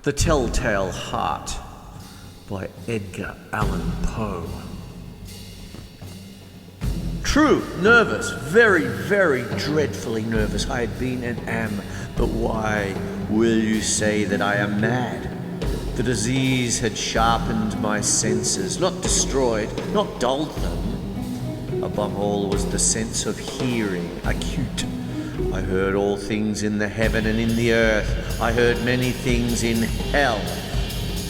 The Telltale Heart by Edgar Allan Poe. True, nervous, very, very dreadfully nervous I had been and am, but why will you say that I am mad? The disease had sharpened my senses, not destroyed, not dulled them. Above all was the sense of hearing, acute. I heard all things in the heaven and in the earth. I heard many things in hell.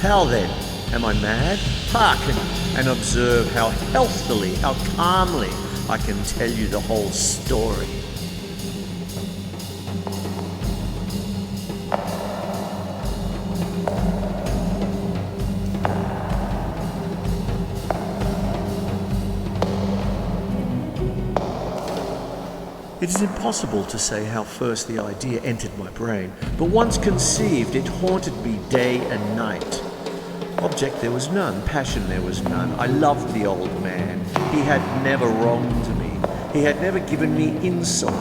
How then? Am I mad? Hearken and observe how healthily, how calmly I can tell you the whole story. It is impossible to say how first the idea entered my brain, but once conceived, it haunted me day and night. Object there was none, passion there was none. I loved the old man. He had never wronged me. He had never given me insult.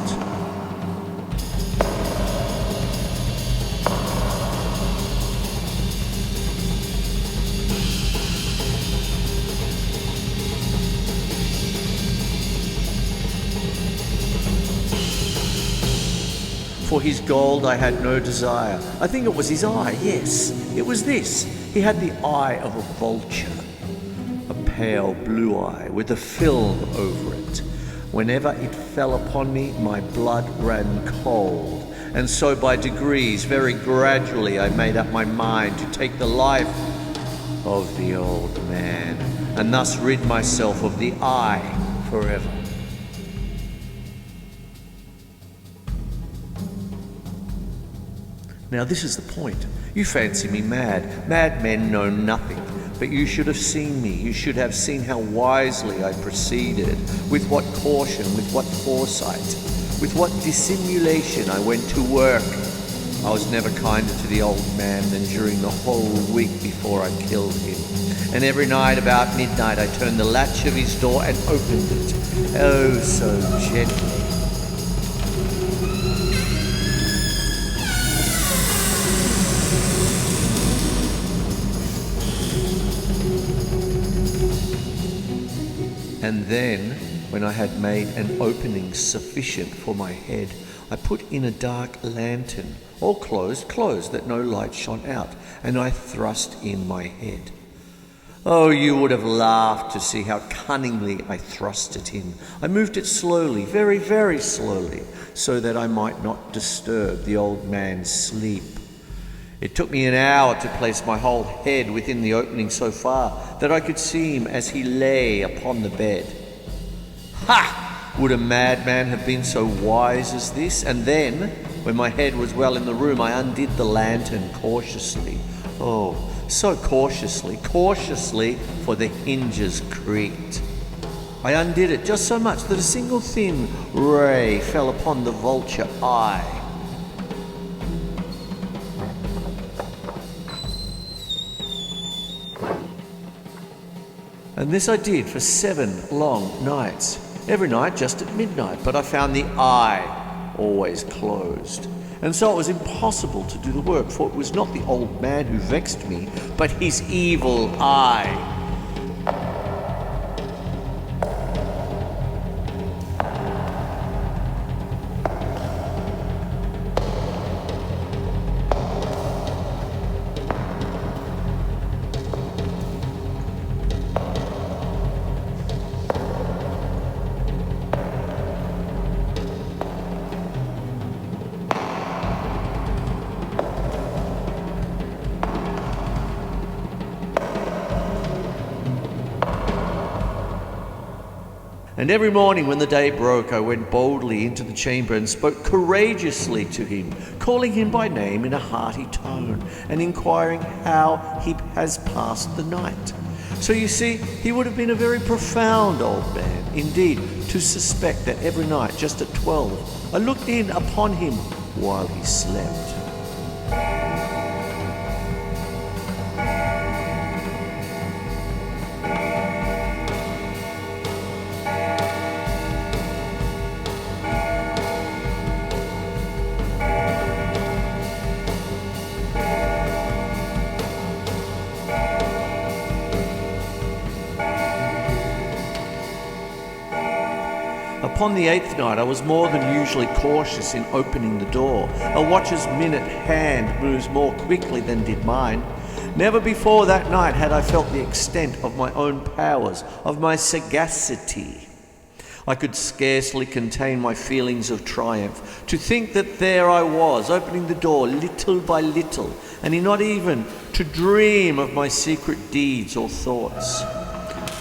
For his gold I had no desire. I think it was his eye, yes, it was this. He had the eye of a vulture, a pale blue eye with a film over it. Whenever it fell upon me, my blood ran cold. And so by degrees, very gradually, I made up my mind to take the life of the old man, and thus rid myself of the eye forever. Now this is the point. You fancy me mad. Mad men know nothing. But you should have seen me. You should have seen how wisely I proceeded, with what caution, with what foresight, with what dissimulation I went to work. I was never kinder to the old man than during the whole week before I killed him. And every night about midnight I turned the latch of his door and opened it. Oh, so gently. And then, when I had made an opening sufficient for my head, I put in a dark lantern, all closed that no light shone out, and I thrust in my head. Oh, you would have laughed to see how cunningly I thrust it in. I moved it slowly, very, very slowly, so that I might not disturb the old man's sleep. It took me an hour to place my whole head within the opening so far that I could see him as he lay upon the bed. Ha! Would a madman have been so wise as this? And then, when my head was well in the room, I undid the lantern cautiously. Oh, so cautiously, for the hinges creaked. I undid it just so much that a single thin ray fell upon the vulture eye. And this I did for 7 long nights, every night just at midnight, but I found the eye always closed. And so it was impossible to do the work, for it was not the old man who vexed me, but his evil eye. And every morning when the day broke, I went boldly into the chamber and spoke courageously to him, calling him by name in a hearty tone, and inquiring how he has passed the night. So you see, he would have been a very profound old man, indeed, to suspect that every night, just at 12, I looked in upon him while he slept. Upon the 8th night, I was more than usually cautious in opening the door. A watcher's minute hand moves more quickly than did mine. Never before that night had I felt the extent of my own powers, of my sagacity. I could scarcely contain my feelings of triumph. To think that there I was, opening the door little by little, and not even to dream of my secret deeds or thoughts.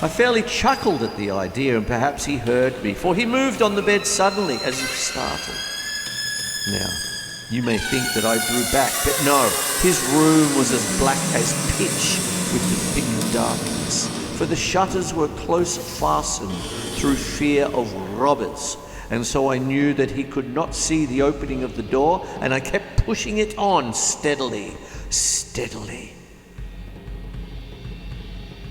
I fairly chuckled at the idea, and perhaps he heard me, for he moved on the bed suddenly as if startled. Now, you may think that I drew back, but no, his room was as black as pitch with the thick darkness, for the shutters were close fastened through fear of robbers, and so I knew that he could not see the opening of the door, and I kept pushing it on steadily.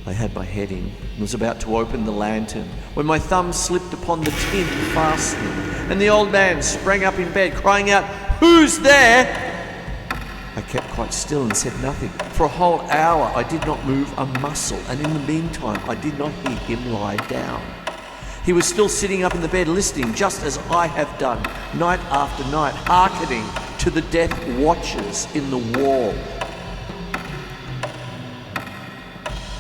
I had my head in and was about to open the lantern when my thumb slipped upon the tin fastening, and the old man sprang up in bed, crying out, "Who's there?" I kept quite still and said nothing. For a whole hour I did not move a muscle, and in the meantime I did not hear him lie down. He was still sitting up in the bed listening, just as I have done, night after night, hearkening to the death watches in the wall.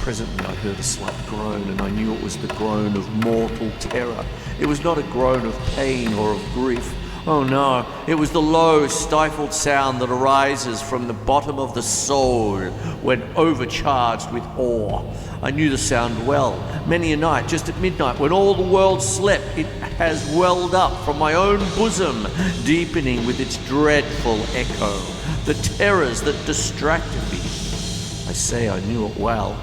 Presently I heard a slight groan, and I knew it was the groan of mortal terror. It was not a groan of pain or of grief. Oh no, it was the low, stifled sound that arises from the bottom of the soul when overcharged with awe. I knew the sound well. Many a night, just at midnight, when all the world slept, it has welled up from my own bosom, deepening with its dreadful echo the terrors that distracted me. I say I knew it well.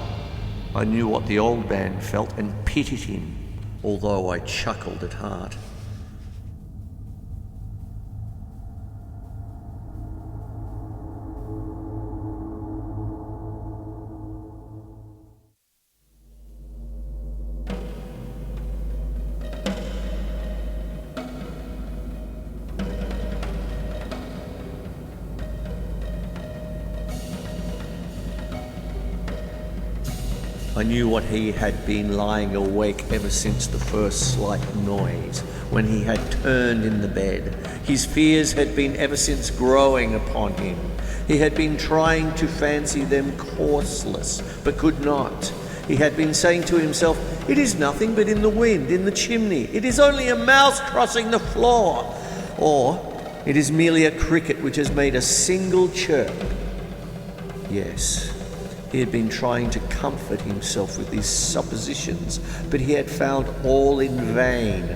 I knew what the old man felt and pitied him, although I chuckled at heart. I knew what he had been lying awake ever since the first slight noise, when he had turned in the bed. His fears had been ever since growing upon him. He had been trying to fancy them causeless, but could not. He had been saying to himself, "It is nothing but in the wind, in the chimney. It is only a mouse crossing the floor." Or, "It is merely a cricket which has made a single chirp." Yes, he had been trying to comfort himself with these suppositions, but he had found all in vain.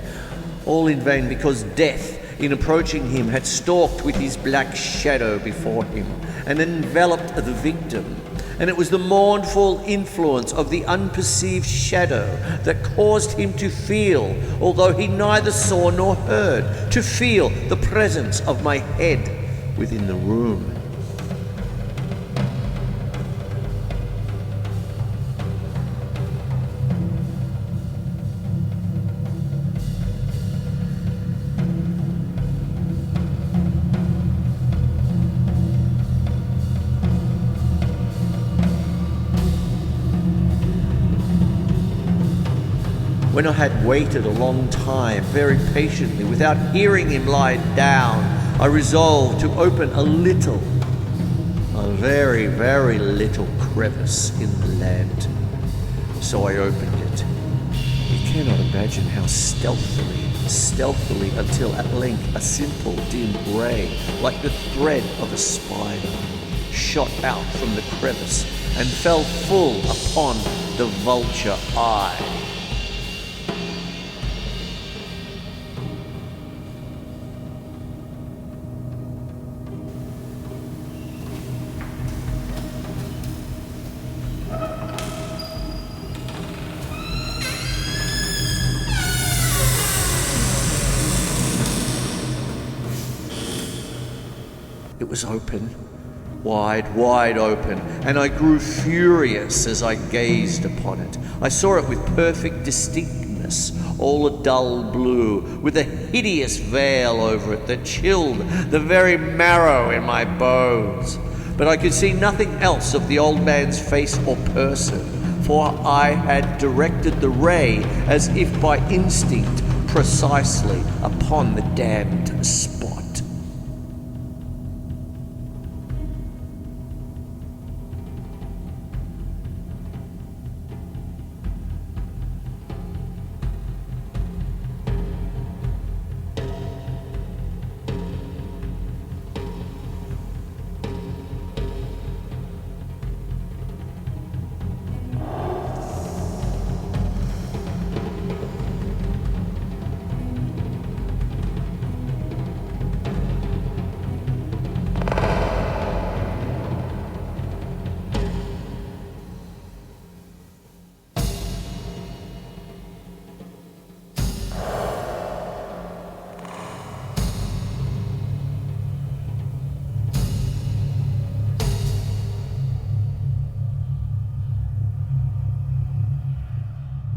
All in vain, because death, in approaching him, had stalked with his black shadow before him and enveloped the victim. And it was the mournful influence of the unperceived shadow that caused him to feel, although he neither saw nor heard, to feel the presence of my head within the room. When I had waited a long time, very patiently, without hearing him lie down, I resolved to open a very, very little crevice in the lantern. So I opened it. You cannot imagine how stealthily, until at length a simple dim ray, like the thread of a spider, shot out from the crevice and fell full upon the vulture eye. It was open, wide open, and I grew furious as I gazed upon it. I saw it with perfect distinctness, all a dull blue, with a hideous veil over it that chilled the very marrow in my bones. But I could see nothing else of the old man's face or person, for I had directed the ray, as if by instinct, precisely upon the damned spot.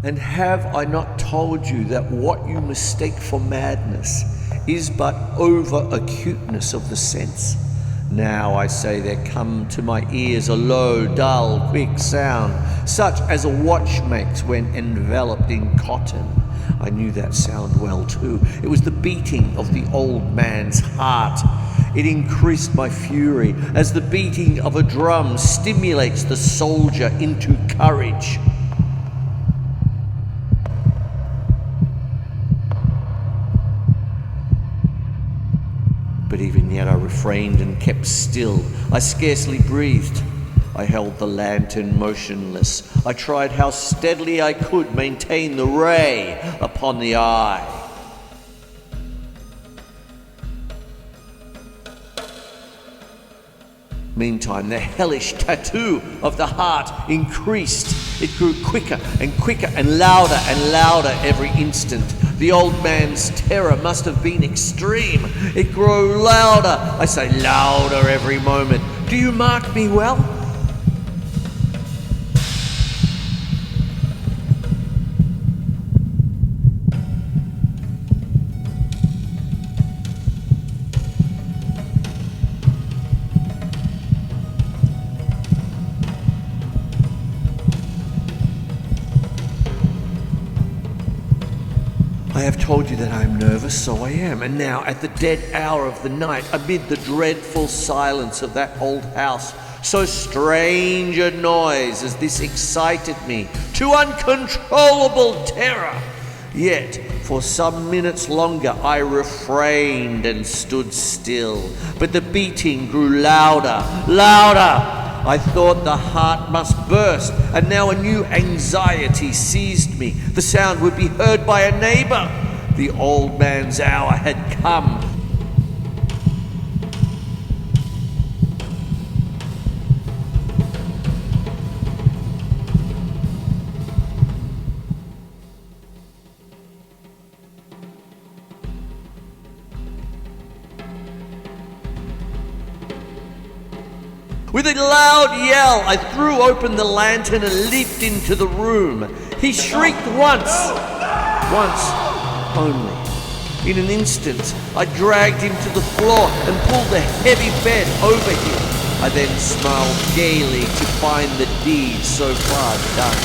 And have I not told you that what you mistake for madness is but over-acuteness of the sense? Now I say there come to my ears a low, dull, quick sound, such as a watch makes when enveloped in cotton. I knew that sound well too. It was the beating of the old man's heart. It increased my fury, as the beating of a drum stimulates the soldier into courage. But even yet I refrained and kept still. I scarcely breathed. I held the lantern motionless. I tried how steadily I could maintain the ray upon the eye. Meantime, the hellish tattoo of the heart increased. It grew quicker and quicker and louder every instant. The old man's terror must have been extreme. It grew louder, I say louder every moment. Do you mark me well? I have told you that I am nervous, so I am. And now, at the dead hour of the night, amid the dreadful silence of that old house, so strange a noise as this excited me to uncontrollable terror. Yet, for some minutes longer, I refrained and stood still. But the beating grew louder. I thought the heart must burst, and now a new anxiety seized me. The sound would be heard by a neighbor. The old man's hour had come. With a loud yell, I threw open the lantern and leaped into the room. He shrieked once only. In an instant, I dragged him to the floor and pulled the heavy bed over him. I then smiled gaily to find the deed so far done.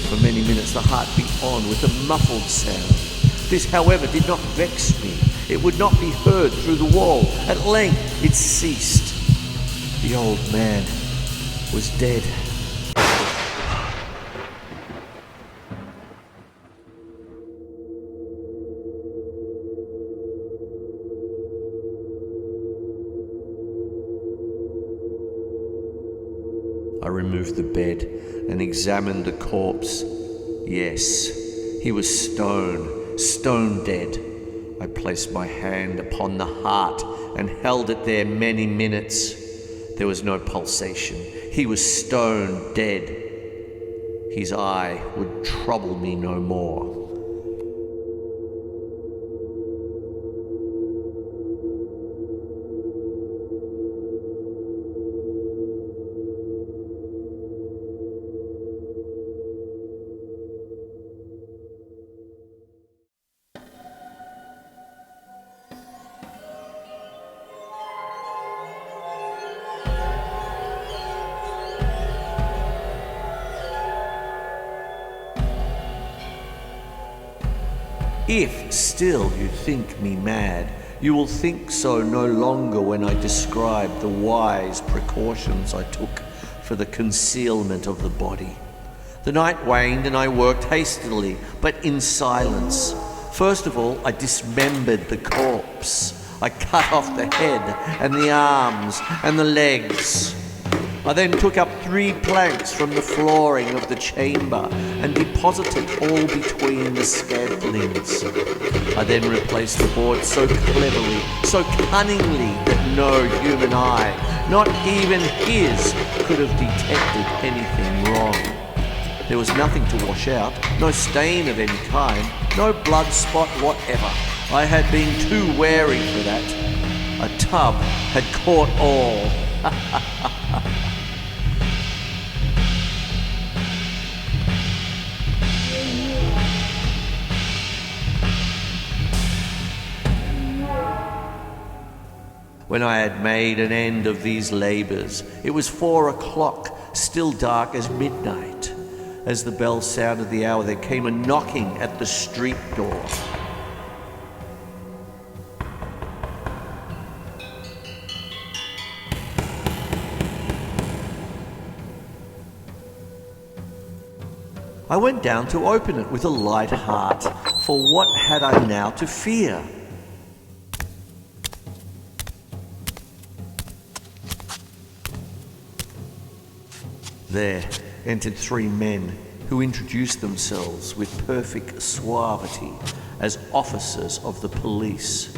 For many minutes the heart beat on with a muffled sound. This, however, did not vex me. It would not be heard through the wall. At length it ceased. The old man was dead. I removed the bed and examined the corpse. Yes, he was stone dead. I placed my hand upon the heart and held it there many minutes. There was no pulsation. He was stone dead. His eye would trouble me no more. If still you think me mad, you will think so no longer when I describe the wise precautions I took for the concealment of the body. The night waned and I worked hastily, but in silence. First of all, I dismembered the corpse. I cut off the head and the arms and the legs. I then took up 3 planks from the flooring of the chamber and deposited all between the scantlings. I then replaced the boards so cleverly, so cunningly that no human eye, not even his, could have detected anything wrong. There was nothing to wash out, no stain of any kind, no blood spot whatever. I had been too wary for that. A tub had caught all. When I had made an end of these labours, it was 4 o'clock, still dark as midnight. As the bell sounded the hour, there came a knocking at the street door. I went down to open it with a light heart, for what had I now to fear? There entered 3 men who introduced themselves with perfect suavity as officers of the police.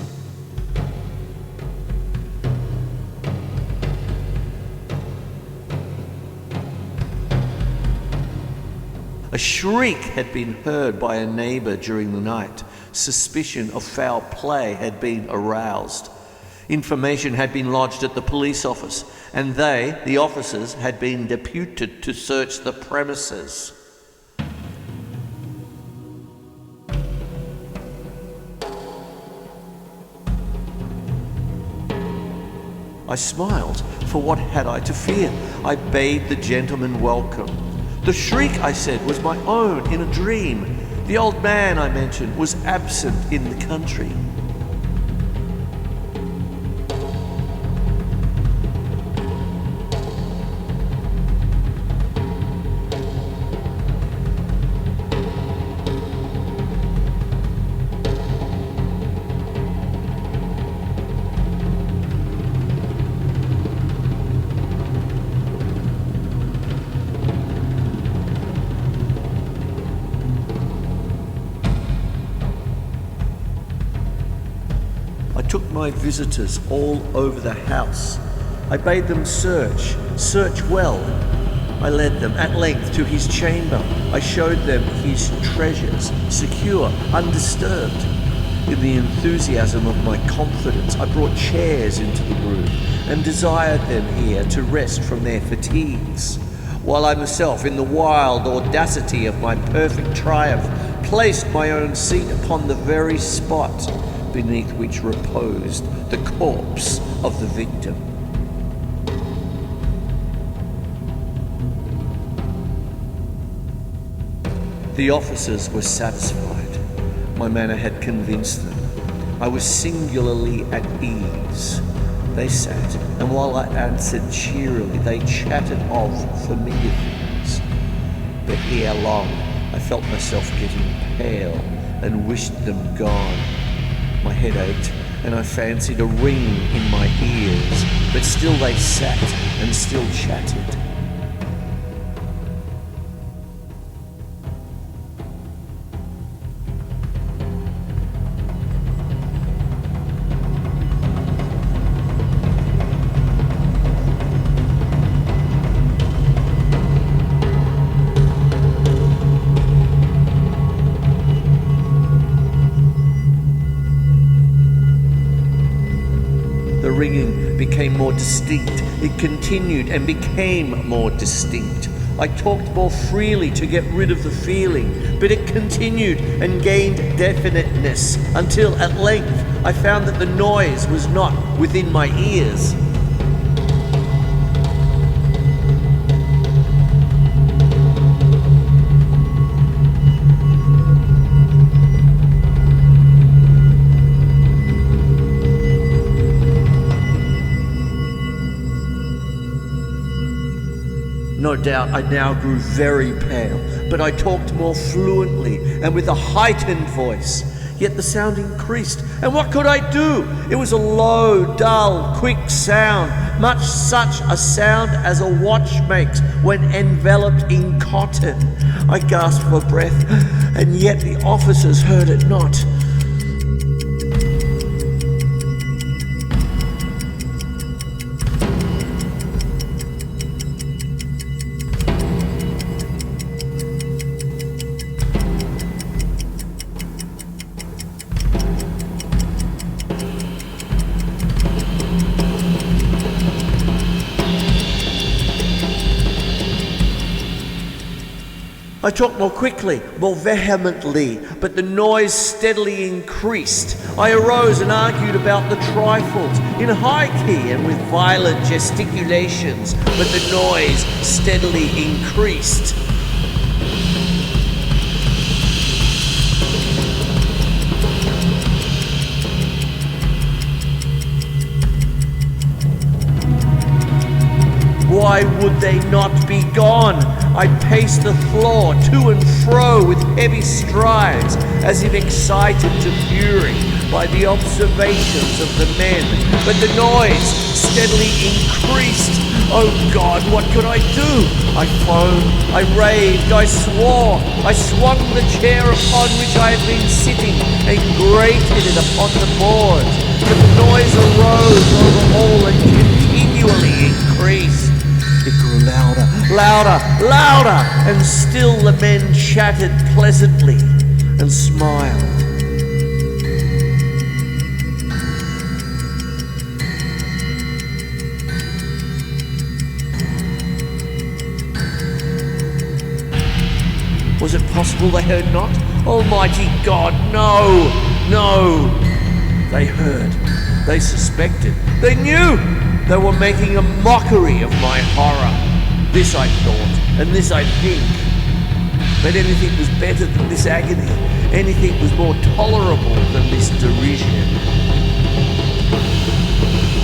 A shriek had been heard by a neighbour during the night. Suspicion of foul play had been aroused. Information had been lodged at the police office, and they, the officers, had been deputed to search the premises. I smiled, for what had I to fear? I bade the gentleman welcome. The shriek, I said, was my own in a dream. The old man, I mentioned, was absent in the country. I took my visitors all over the house. I bade them search well. I led them at length to his chamber. I showed them his treasures, secure, undisturbed. In the enthusiasm of my confidence, I brought chairs into the room and desired them here to rest from their fatigues, while I myself, in the wild audacity of my perfect triumph, placed my own seat upon the very spot beneath which reposed the corpse of the victim. The officers were satisfied. My manner had convinced them. I was singularly at ease. They sat, and while I answered cheerily, they chatted of familiar things. But ere long, I felt myself getting pale and wished them gone. My head ached, and I fancied a ringing in my ears, but still they sat and still chatted. The ringing became more distinct. It continued and became more distinct. I talked more freely to get rid of the feeling, but it continued and gained definiteness until at length I found that the noise was not within my ears. No doubt I now grew very pale, but I talked more fluently and with a heightened voice. Yet the sound increased, and what could I do? It was a low, dull, quick sound, much such a sound as a watch makes when enveloped in cotton. I gasped for breath, and yet the officers heard it not. I talked more quickly, more vehemently, but the noise steadily increased. I arose and argued about the trifles in high key and with violent gesticulations, but the noise steadily increased. Why would they not be gone? I paced the floor to and fro with heavy strides, as if excited to fury by the observations of the men. But the noise steadily increased. Oh God, what could I do? I foamed, I raved, I swore. I swung the chair upon which I had been sitting and grated it upon the boards. But the noise arose over all and continually increased. It grew louder, louder, louder, and still the men chatted pleasantly and smiled. Was it possible they heard not? Almighty God, no, no! They heard, they suspected, they knew! They were making a mockery of my horror. This I thought, and this I think. But anything was better than this agony. Anything was more tolerable than this derision.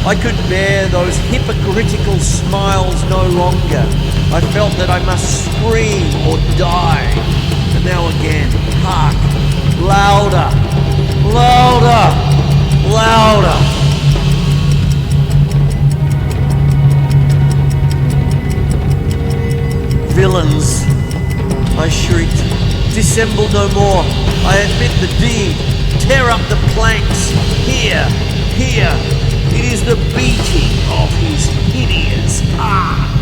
I could bear those hypocritical smiles no longer. I felt that I must scream or die. And now again, hark, louder, louder, louder. Villains, I shrieked, dissemble no more. I admit the deed. Tear up the planks. Here, here. It is the beating of his hideous heart.